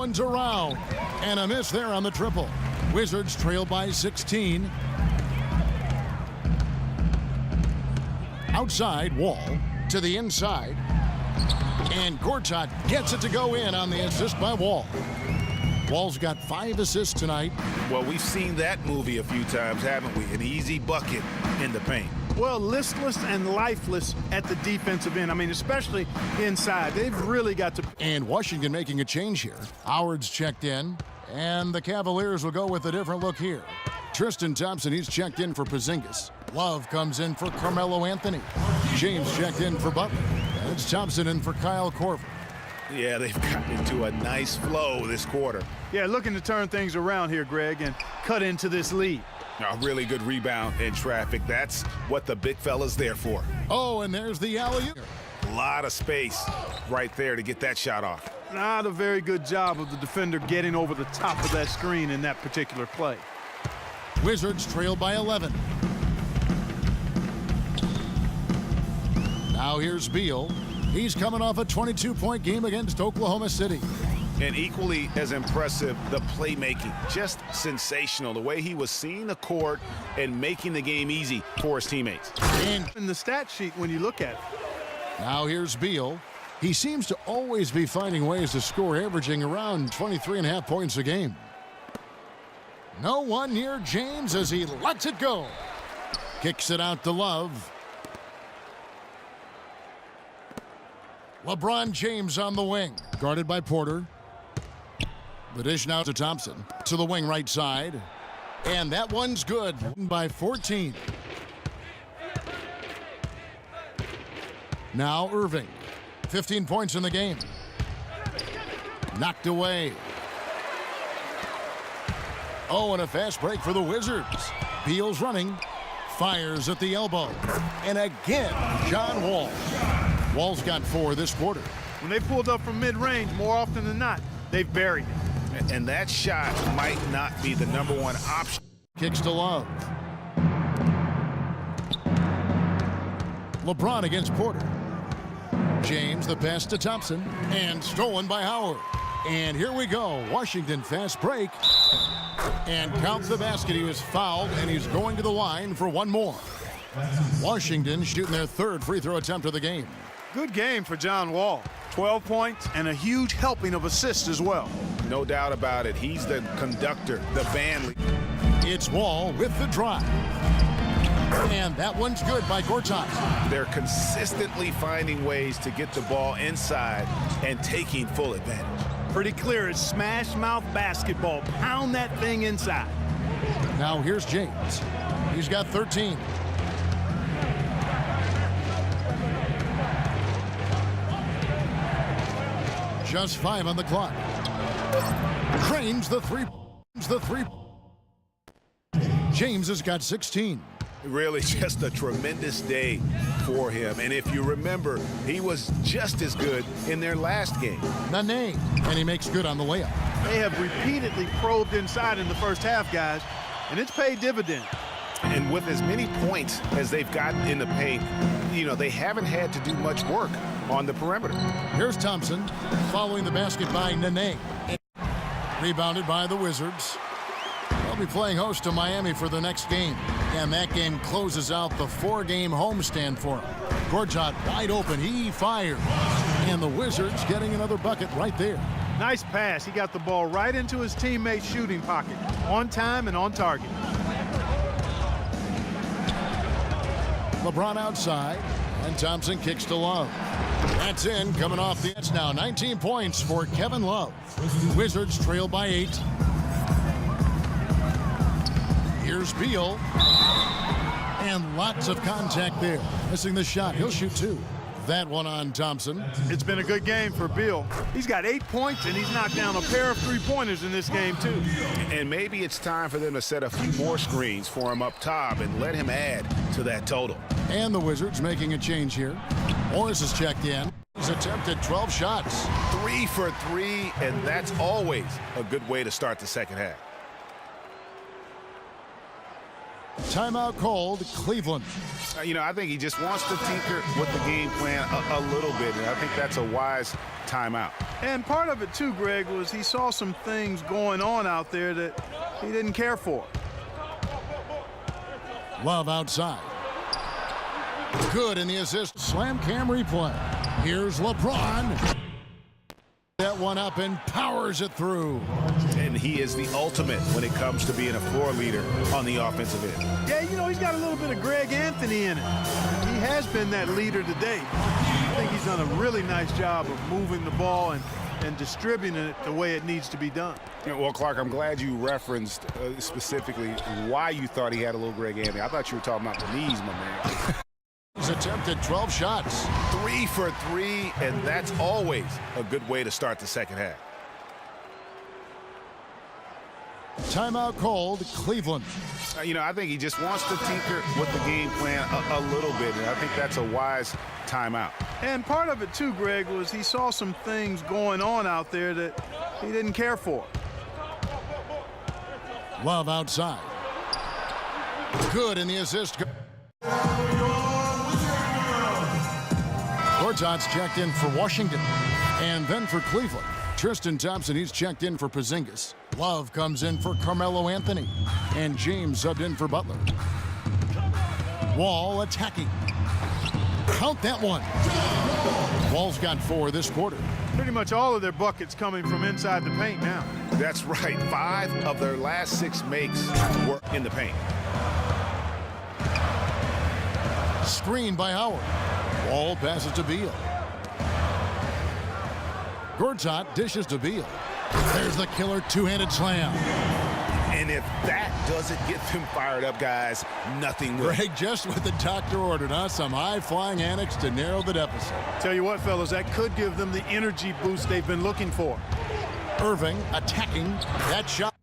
One's around. And a miss there on the triple. Wizards trail by 16. Outside, Wall to the inside. And Gortat gets it to go in on the assist by Wall. Wall's got 5 assists tonight. Well, we've seen that movie a few times, haven't we? An easy bucket in the paint. Well, listless and lifeless at the defensive end. I mean, especially inside. They've really got to. And Washington making a change here. Howard's checked in, and the Cavaliers will go with a different look here. Tristan Thompson, he's checked in for Porzingis. Love comes in for Carmelo Anthony. James checked in for Butler. And it's Thompson in for Kyle Korver. Yeah, they've gotten into a nice flow this quarter. Yeah, looking to turn things around here, Greg, and cut into this lead. A really good rebound in traffic. That's what the big fella's there for. Oh, and there's the alley-oop. A lot of space right there to get that shot off. Not a very good job of the defender getting over the top of that screen in that particular play. Wizards trail by 11. Now here's Beal. He's coming off a 22-point game against Oklahoma City. And equally as impressive, the playmaking. Just sensational. The way he was seeing the court and making the game easy for his teammates. And in the stat sheet when you look at it. Now here's Beal. He seems to always be finding ways to score, averaging around 23.5 points a game. No one near James as he lets it go. Kicks it out to Love. LeBron James on the wing. Guarded by Porter. The dish now to Thompson. To the wing right side. And that one's good by 14. Now Irving. 15 points in the game. Knocked away. Oh, and a fast break for the Wizards. Beal's running. Fires at the elbow. And again, John Wall. Wall's got 4 this quarter. When they pulled up from mid-range, more often than not, they've buried it. And that shot might not be the #1 option. Kicks to Love. LeBron against Porter. James, the pass to Thompson. And stolen by Howard. And here we go. Washington fast break. And count the basket. He was fouled, and he's going to the line for one more. Washington shooting their 3rd free throw attempt of the game. Good game for John Wall. 12 points and a huge helping of assists as well. No doubt about it. He's the conductor, the band leader. It's Wall with the drive. And that one's good by Gortat. They're consistently finding ways to get the ball inside and taking full advantage. Pretty clear it's smash mouth basketball. Pound that thing inside. Now here's James. He's got 13. Just 5 on the clock. Cranes the three. James has got 16. Really just a tremendous day for him. And if you remember, he was just as good in their last game. Nene, and he makes good on the layup. They have repeatedly probed inside in the first half, guys, and it's paid dividends. And with as many points as they've gotten in the paint, you know, they haven't had to do much work on the perimeter. Here's Thompson following the basket by Nene. Rebounded by the Wizards. They'll be playing host to Miami for the next game. And that game closes out the 4-game homestand for him. Gortat wide open. He fires. And the Wizards getting another bucket right there. Nice pass. He got the ball right into his teammate's shooting pocket. On time and on target. LeBron outside. And Thompson kicks to Love. That's in, coming off the edge now. 19 points for Kevin Love. Wizards trail by 8. Here's Beal. And lots of contact there. Missing the shot. He'll shoot 2. That one on Thompson. It's been a good game for Beal. He's got 8 points, and he's knocked down a pair of 3-pointers in this game, too. And maybe it's time for them to set a few more screens for him up top and let him add to that total. And the Wizards making a change here. Morris is checked in. He's attempted 12 shots. 3 for 3, and that's always a good way to start the second half. Timeout called, Cleveland. I think he just wants to tinker with the game plan a little bit, and I think that's a wise timeout. And part of it too, Greg, was he saw some things going on out there that he didn't care for. Love outside. Good in the assist. Slam cam replay. Here's LeBron. That one up and powers it through. And he is the ultimate when it comes to being a floor leader on the offensive end. Yeah, he's got a little bit of Greg Anthony in it. He has been that leader today. I think he's done a really nice job of moving the ball and distributing it the way it needs to be done. Well, Clark, I'm glad you referenced specifically why you thought he had a little Greg Anthony. I thought you were talking about the knees, my man. He's attempted 12 shots. 3 for 3, and that's always a good way to start the second half. Timeout called, Cleveland. I think he just wants to tinker with the game plan a little bit, and I think that's a wise timeout. And part of it too, Greg, was he saw some things going on out there that he didn't care for. Love outside. Good in the assist. Gortat's checked in for Washington. And then for Cleveland, Tristan Thompson, he's checked in for Porzingis. Love comes in for Carmelo Anthony. And James subbed in for Butler. Wall attacking. Count that one. Wall's got 4 this quarter. Pretty much all of their buckets coming from inside the paint now. That's right. 5 of their last 6 makes were in the paint. Screen by Howard. Wall passes to Beal. Gortat dishes to Beal. There's the killer two-handed slam. And if that doesn't get them fired up, guys, nothing will. Greg, just what the doctor ordered, huh? Some high-flying antics to narrow the deficit. Tell you what, fellas, that could give them the energy boost they've been looking for. Irving attacking that shot.